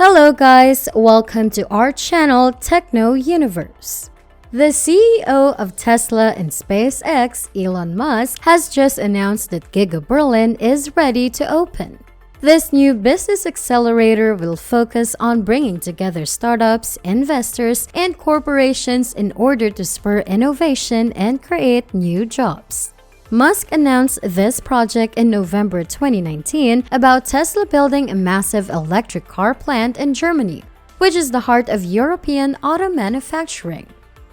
Hello guys, welcome to our channel Techno Universe. The CEO of Tesla and SpaceX, Elon Musk, has just announced that GIGA Berlin is ready to open. This new business accelerator will focus on bringing together startups, investors, and corporations in order to spur innovation and create new jobs. Musk announced this project in November 2019 about Tesla building a massive electric car plant in Germany, which is the heart of European auto manufacturing.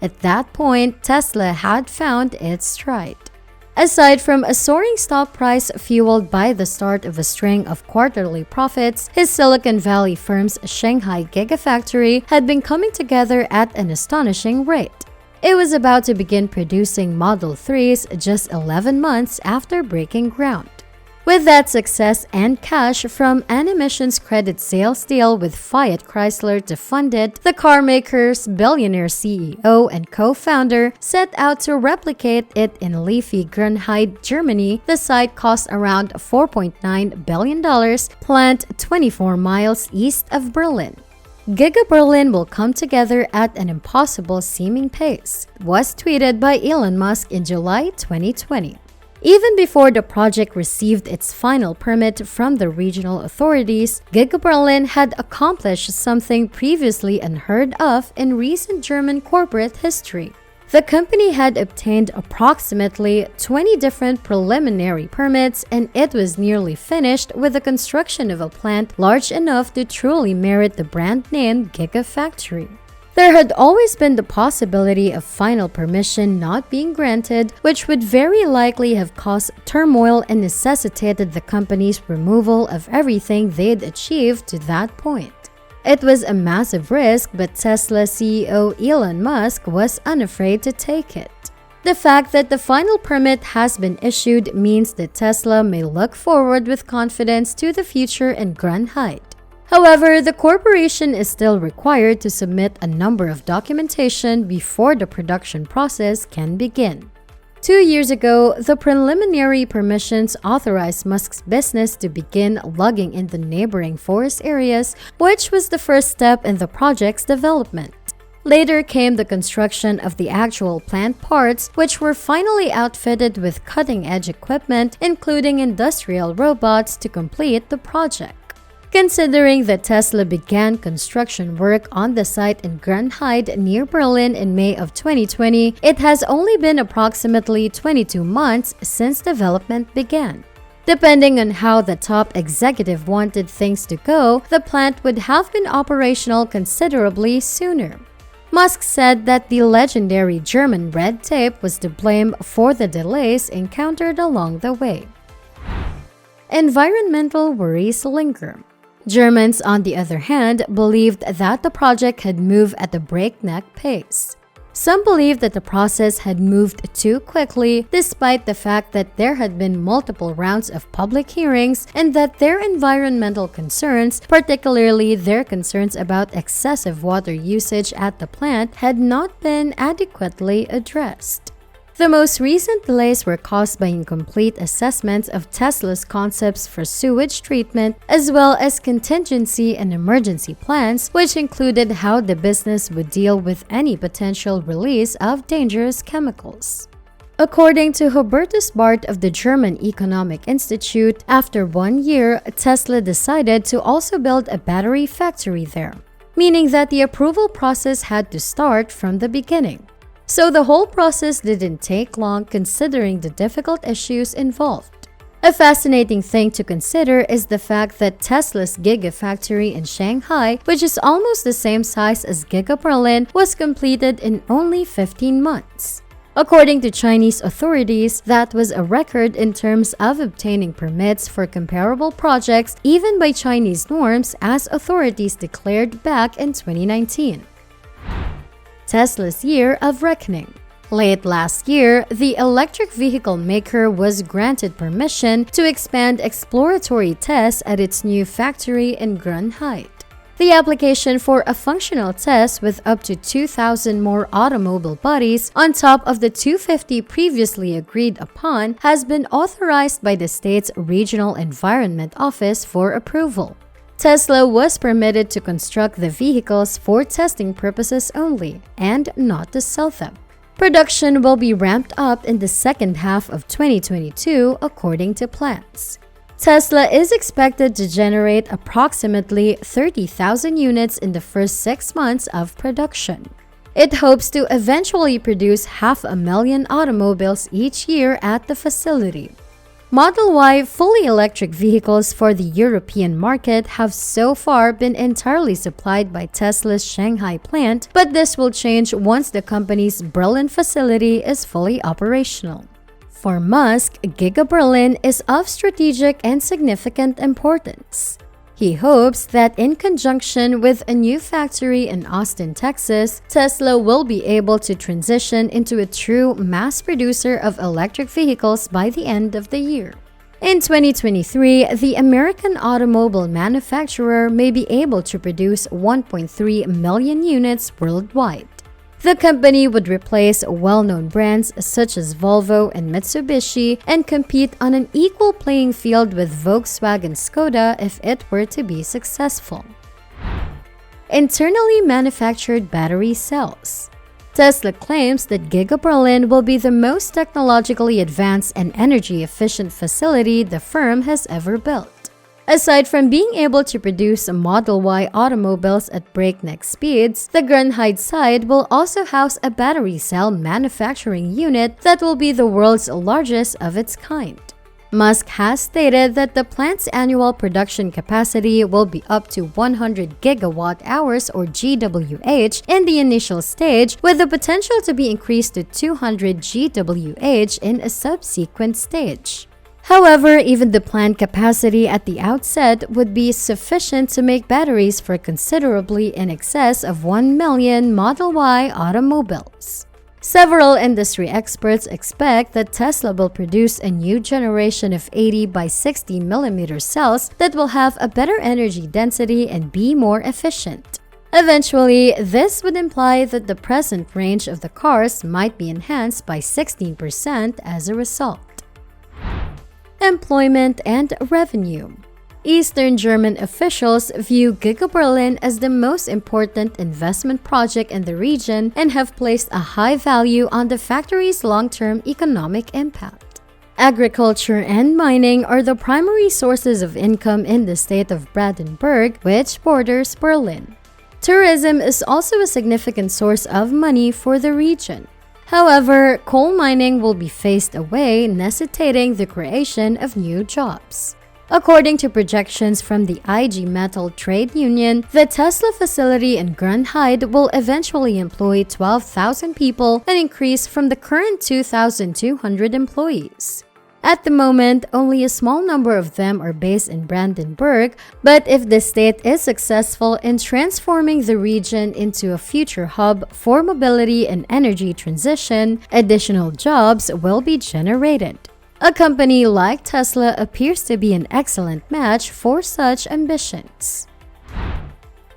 At that point, Tesla had found its stride. Aside from a soaring stock price fueled by the start of a string of quarterly profits, his Silicon Valley firm's Shanghai Gigafactory had been coming together at an astonishing rate. It was about to begin producing Model 3s just 11 months after breaking ground. With that success and cash from an emissions credit sales deal with Fiat Chrysler to fund it, the carmaker's billionaire CEO and co-founder set out to replicate it in leafy Grünheide, Germany. The site cost around $4.9 billion, plant 24 miles east of Berlin. GIGA Berlin will come together at an impossible-seeming pace, was tweeted by Elon Musk in July 2020. Even before the project received its final permit from the regional authorities, GIGA Berlin had accomplished something previously unheard of in recent German corporate history. The company had obtained approximately 20 different preliminary permits, and it was nearly finished with the construction of a plant large enough to truly merit the brand name Gigafactory. There had always been the possibility of final permission not being granted, which would very likely have caused turmoil and necessitated the company's removal of everything they'd achieved to that point. It was a massive risk, but Tesla CEO Elon Musk was unafraid to take it. The fact that the final permit has been issued means that Tesla may look forward with confidence to the future in Grünheide. However, the corporation is still required to submit a number of documentation before the production process can begin. 2 years ago, the preliminary permissions authorized Musk's business to begin logging in the neighboring forest areas, which was the first step in the project's development. Later came the construction of the actual plant parts, which were finally outfitted with cutting-edge equipment, including industrial robots, to complete the project. Considering that Tesla began construction work on the site in Grünheide near Berlin in May of 2020, it has only been approximately 22 months since development began. Depending on how the top executive wanted things to go, the plant would have been operational considerably sooner. Musk said that the legendary German red tape was to blame for the delays encountered along the way. Environmental worries linger. Germans, on the other hand, believed that the project had moved at a breakneck pace. Some believed that the process had moved too quickly, despite the fact that there had been multiple rounds of public hearings and that their environmental concerns, particularly their concerns about excessive water usage at the plant, had not been adequately addressed. The most recent delays were caused by incomplete assessments of Tesla's concepts for sewage treatment, as well as contingency and emergency plans, which included how the business would deal with any potential release of dangerous chemicals. According to Hubertus Barth of the German Economic Institute, after 1 year, Tesla decided to also build a battery factory there, meaning that the approval process had to start from the beginning. So the whole process didn't take long considering the difficult issues involved. A fascinating thing to consider is the fact that Tesla's Gigafactory in Shanghai, which is almost the same size as GIGA Berlin, was completed in only 15 months. According to Chinese authorities, that was a record in terms of obtaining permits for comparable projects even by Chinese norms, as authorities declared back in 2019. Tesla's year of reckoning. Late last year, the electric vehicle maker was granted permission to expand exploratory tests at its new factory in Grünheide. The application for a functional test with up to 2,000 more automobile bodies on top of the 250 previously agreed upon has been authorized by the state's Regional Environment Office for approval. Tesla was permitted to construct the vehicles for testing purposes only and not to sell them. Production will be ramped up in the second half of 2022 according to plans. Tesla is expected to generate approximately 30,000 units in the first 6 months of production. It hopes to eventually produce 500,000 automobiles each year at the facility. Model Y fully electric vehicles for the European market have so far been entirely supplied by Tesla's Shanghai plant, but this will change once the company's Berlin facility is fully operational. For Musk, GIGA Berlin is of strategic and significant importance. He hopes that in conjunction with a new factory in Austin, Texas, Tesla will be able to transition into a true mass producer of electric vehicles by the end of the year. In 2023, the American automobile manufacturer may be able to produce 1.3 million units worldwide. The company would replace well-known brands such as Volvo and Mitsubishi and compete on an equal playing field with Volkswagen Skoda if it were to be successful. Internally manufactured battery cells. Tesla claims that GIGA Berlin will be the most technologically advanced and energy-efficient facility the firm has ever built. Aside from being able to produce Model Y automobiles at breakneck speeds, the Grunheide site will also house a battery cell manufacturing unit that will be the world's largest of its kind. Musk has stated that the plant's annual production capacity will be up to 100 gigawatt-hours or GWh in the initial stage, with the potential to be increased to 200 GWh in a subsequent stage. However, even the planned capacity at the outset would be sufficient to make batteries for considerably in excess of 1 million Model Y automobiles. Several industry experts expect that Tesla will produce a new generation of 80 by 60 mm cells that will have a better energy density and be more efficient. Eventually, this would imply that the present range of the cars might be enhanced by 16% as a result. Employment and revenue. Eastern German officials view GIGA Berlin as the most important investment project in the region and have placed a high value on the factory's long-term economic impact. Agriculture and mining are the primary sources of income in the state of Brandenburg, which borders Berlin. Tourism is also a significant source of money for the region. However, coal mining will be phased away, necessitating the creation of new jobs. According to projections from the IG Metall trade union, the Tesla facility in Grunheide will eventually employ 12,000 people, an increase from the current 2,200 employees. At the moment, only a small number of them are based in Brandenburg, but if the state is successful in transforming the region into a future hub for mobility and energy transition, additional jobs will be generated. A company like Tesla appears to be an excellent match for such ambitions.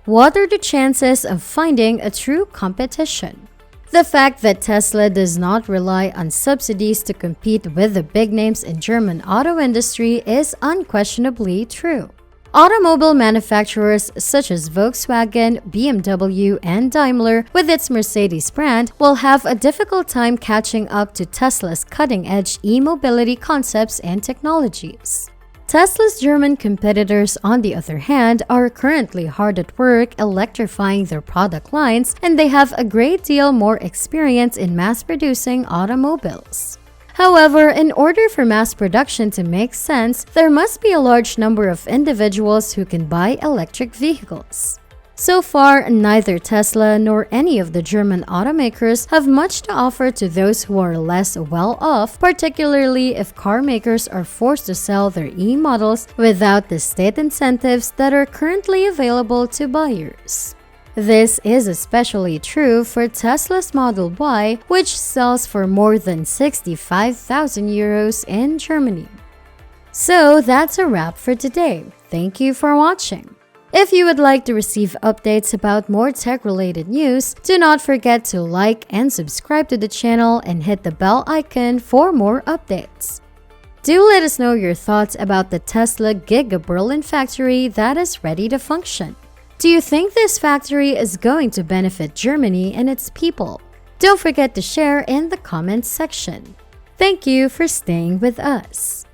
What are the chances of finding a true competition? The fact that Tesla does not rely on subsidies to compete with the big names in German auto industry is unquestionably true. Automobile manufacturers such as Volkswagen, BMW, and Daimler, with its Mercedes brand, will have a difficult time catching up to Tesla's cutting-edge e-mobility concepts and technologies. Tesla's German competitors, on the other hand, are currently hard at work electrifying their product lines, and they have a great deal more experience in mass-producing automobiles. However, in order for mass production to make sense, there must be a large number of individuals who can buy electric vehicles. So far, neither Tesla nor any of the German automakers have much to offer to those who are less well off, particularly if car makers are forced to sell their e-models without the state incentives that are currently available to buyers. This is especially true for Tesla's Model Y, which sells for more than 65,000 euros in Germany. So that's a wrap for today. Thank you for watching. If you would like to receive updates about more tech-related news, do not forget to like and subscribe to the channel and hit the bell icon for more updates. Do let us know your thoughts about the Tesla GIGA Berlin factory that is ready to function. Do you think this factory is going to benefit Germany and its people? Don't forget to share in the comments section. Thank you for staying with us.